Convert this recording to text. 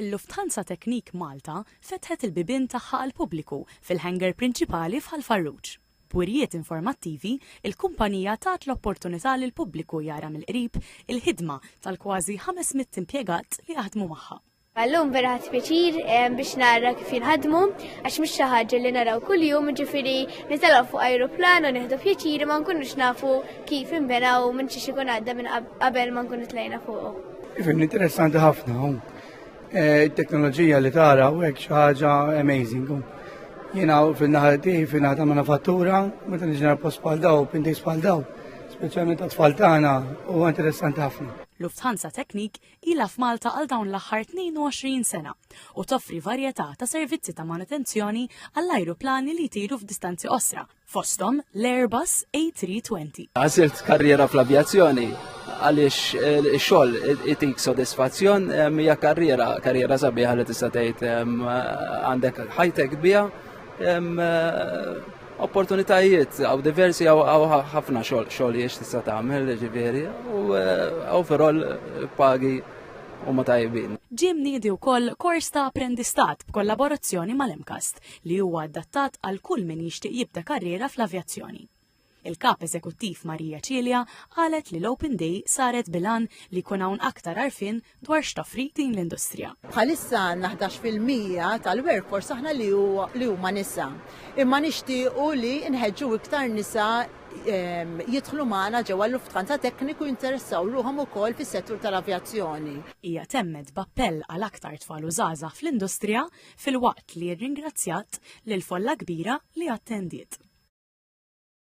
Il-Lufthansa Technik Malta fetħet il-bibien tagħha għal pubbliku fil-hangar prinċipali f'Ħal-Farruġ. B'wirijiet informattivi, il-kumpanija tat l-opportunità lil pubbliku jara mill-qrib il-ħidma tal-kważi 500 impjegat li jaħdmu magħha. Allum vera ħadd pjaċir biex nara kif jinħadmu, għax mhux xi ħaġa li naraw kuljum, ġifieri nitilgħu fuq ajruplan u nieħdu pjaċir ma nkunux nafu kif inbenaw minn xi ikun għadda minn qabel ma nkunu tlejna fuqu. Ifhem interessanti ħafna. Il-teknoloġija li tara u hekk xi ħaġa amazing. Jiena fil-naħa tiegħi fil-naħa ta' manifattura, meta niġi nara post bħal daw, pintis bħal daw, speċjalment għat-tfal tagħna, huwa interessanti ħafna. Lufthansa Technik ilha f'Malta għal dawn l-aħħar 22 sena u toffri varjetà ta' servizzi ta' manutenzjoni għall-ajruplani li jtiru f'distanzi qosra, fosthom l-Airbus A320. Għażilt karriera fl-avjazzjoni għaliex ix-xogħol itik sodisfazzjon, hija karriera sabiħa li tista' tgħid għandek ħajtek biha, opportunitajiet għaw diversi għaw ħafna xogħol jiex tista' tagħmel ġifieri u overall pagi huma tajbin. Ġie mniedi wkoll kors ta' apprendistat b'kollaborazzjoni mal-Emcast li huwa adattat għal kull min jixtieq jibda karriera fl-avjazzjoni. Il-kap eżekuttiv Marija Ċilja qalet li l-Open Day saret bilan li jkun hawn aktar għarfien dwar x'toffri din l-industrija. Bħalissa għandna 11% tal-workforce aħna li huma nisa. Imma nixtiequ li nħeġġu iktar nisa jidħlu magħna ġewwa l-Lufthansa Technik u jinteressaw ruhom ukoll fis-settur tal-avjazzjoni. Hija temmet b'appell għal aktar tfal u żgħażagħ fl-industrija filwaqt li rringrazzjat lil folla kbira li attendiet.